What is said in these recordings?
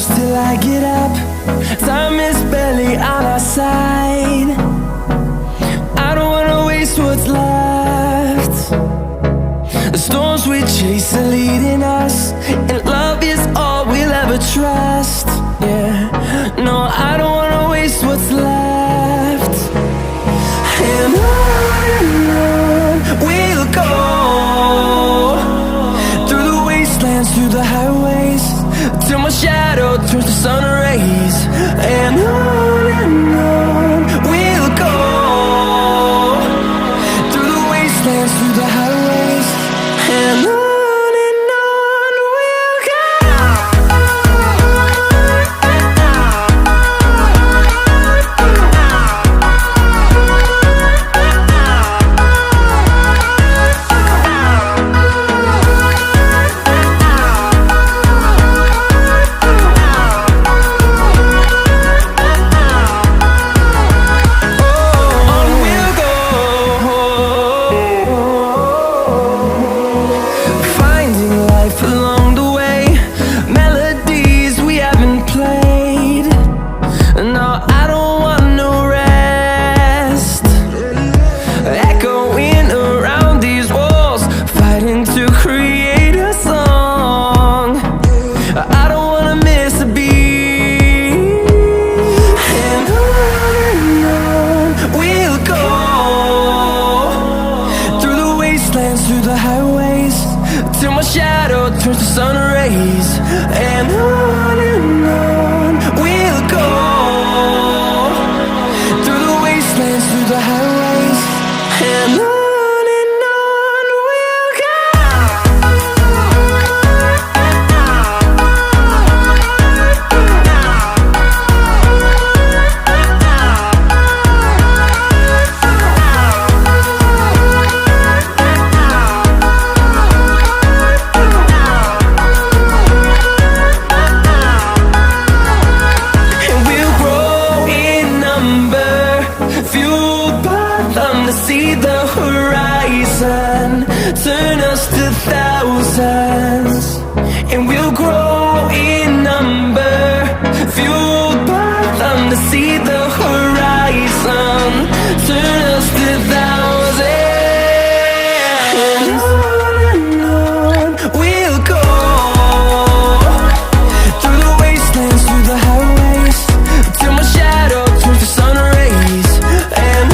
close till I get up. Time is barely on our side. I don't wanna waste what's left. The storms we chase are leading us, and love is all we'll ever trust. Yeah, no, I don't wanna waste what's left. And on we'll go, through the wastelands, through the highways, till my shadow turns to sun rays. And on we'll go, through the wastelands, through the highways, and on we'll go. Through the highways, till my shadow turns to sun rays. And on we'll go, through the wastelands, through the highways, and on we'll go. See the horizon turn us to thousands, and we'll grow in number, fueled by them. To see the horizon turn us to thousands, and on we'll go, through the wastelands, through the highways, till my shadow turns to sun rays. And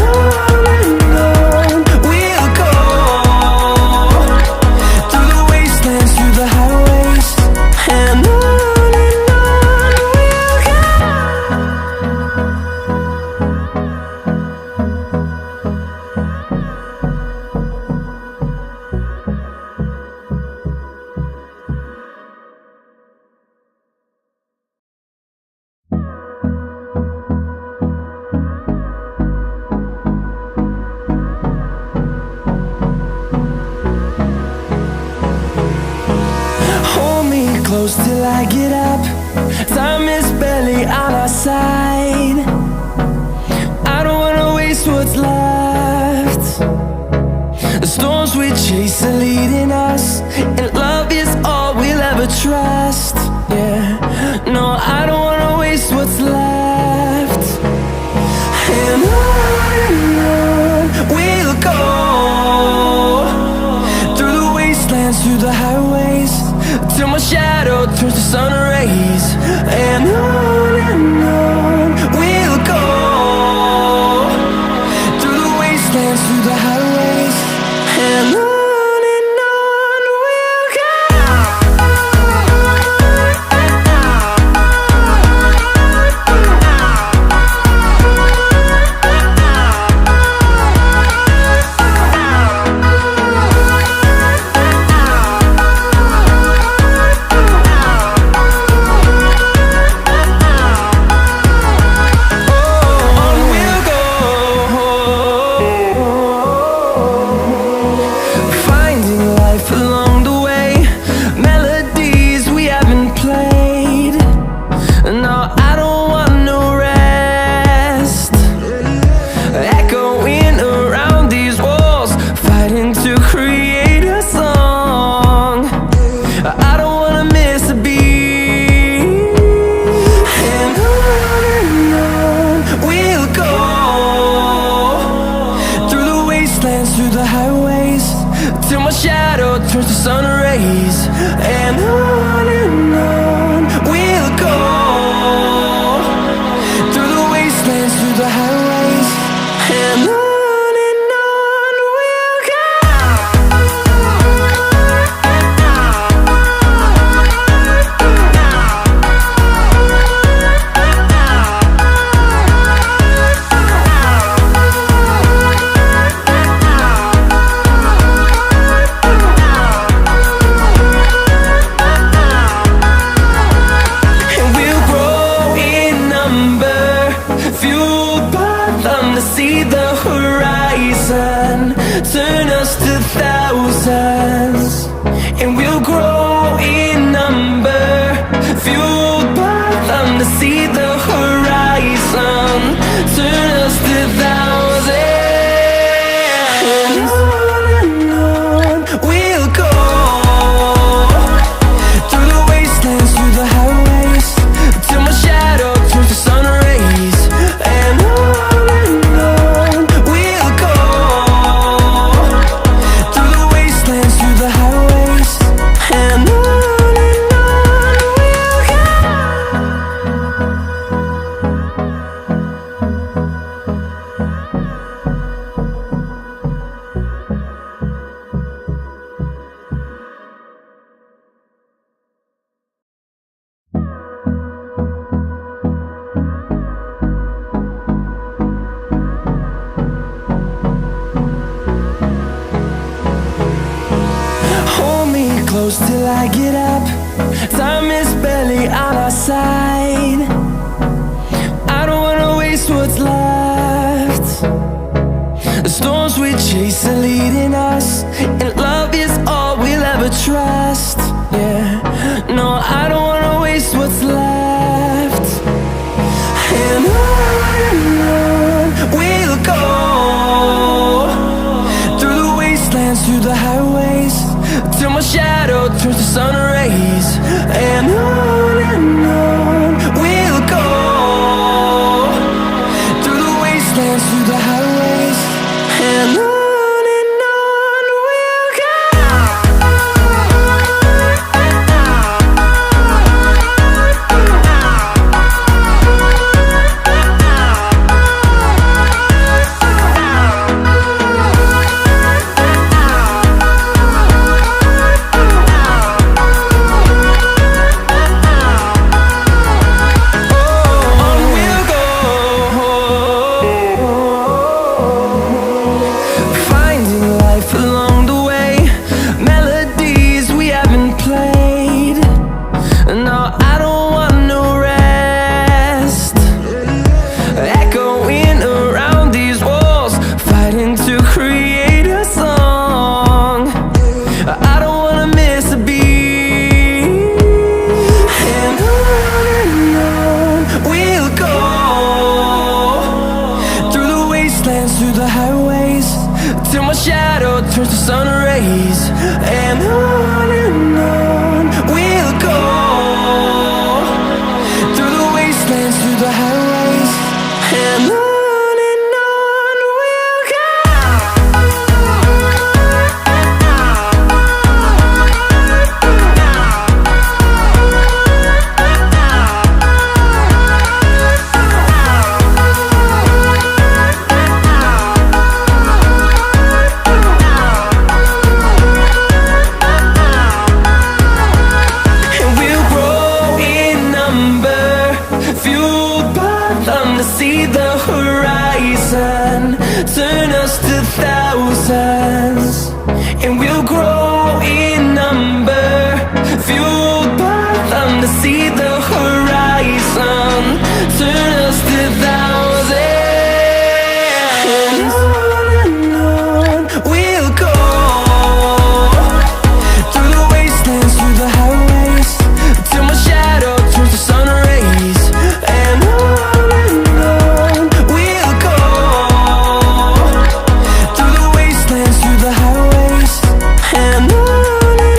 close till I get up. Time is barely on our side. I don't wanna waste what's left. The storms we chase are leading us, and love is all we'll ever trust. Yeah, no, I don't wanna waste what's left. And on we'll go, through the wastelands, through the highways, till my shadow turns to sun rays. And on we'll go, through the wastelands, through the highways, and on we'll go. sun rays. And on we'll go, through the wastelands, through the highways. And on we'll go. See the horizon turn us to thousands, and we'll grow in number, fueled by them. To see the horizon turn us to thousands, and on we'll go, through the wastelands, through the highways, till my shadow turns to sun rays. And close till I get up. Time is barely on our side. I don't wanna waste what's left. The storms we chase are leading us, and love is all we'll ever trust. Yeah, no, I don't wanna waste what's left. And on we'll go, through the wastelands, through the highways, till my shadow turns to sun rays. And on we'll go, through the wastelands, through the highways. And on we'll go. Through the highways, till my shadow turns to sun rays. And on we'll go, through the wastelands, through the highways. And on we'll go. See the horizon turn us to thousands, and we'll grow in number, fueled by them. To see the horizon turn us to thousands, and on we'll go, through the wastelands, through the highways, till my shadow turns to sun rays. And through the highways, and on.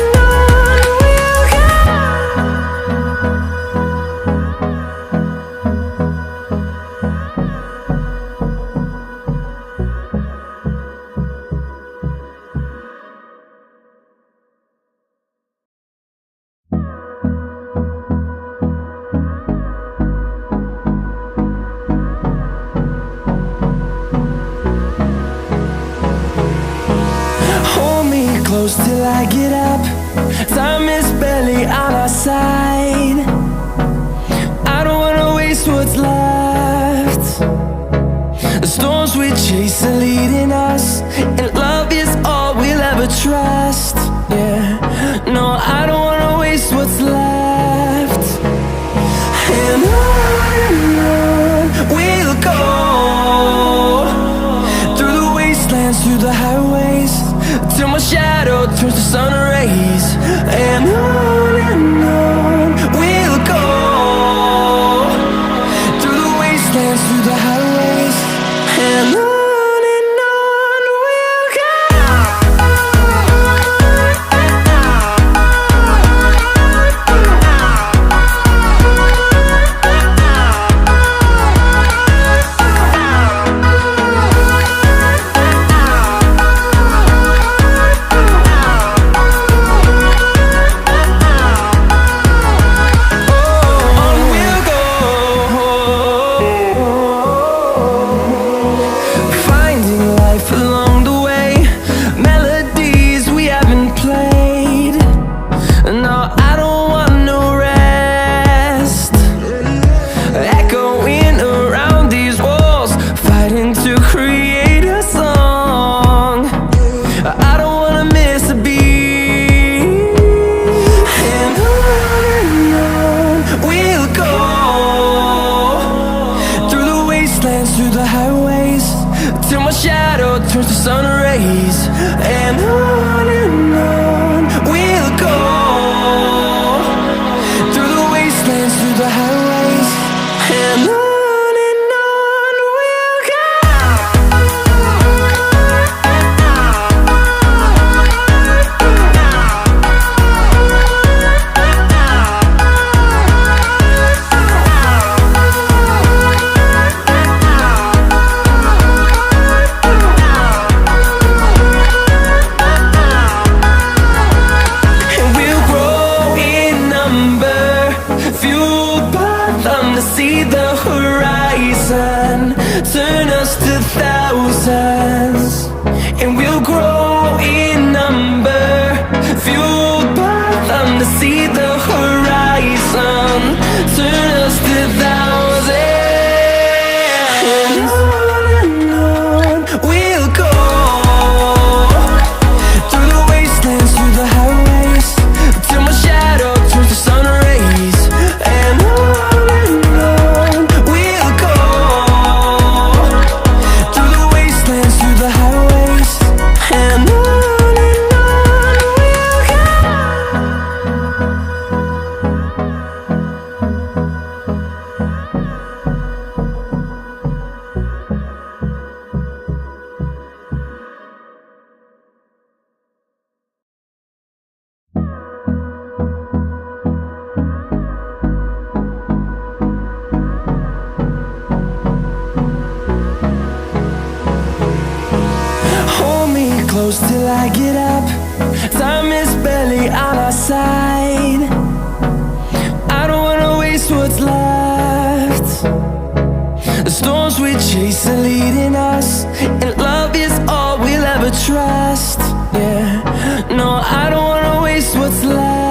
close till I get up. Time is barely on our side. I don't wanna waste what's left. The storms we chase are leading us, and love is all we'll ever trust. Yeah, no, I don't wanna waste what's left. And on we'll go, through the wastelands, through the highways, till my shadow turns to sun rays. And on we'll go, through the wastelands, through the highways, and on we'll go. Through the highways, till my shadow turns to sun rays. And on we'll go, through the wastelands, through the highways, and on we'll go. See the horizon turn us to thousands, and we'll grow in number, fueled by them. To see the horizon turn us to thousands, and on we'll go, through the wastelands, through the highways, till my shadow turns to sun rays. And close till I get up. Time is barely on our side. I don't wanna waste what's left. The storms we chase are leading us, and love is all we'll ever trust. Yeah, no, I don't wanna waste what's left.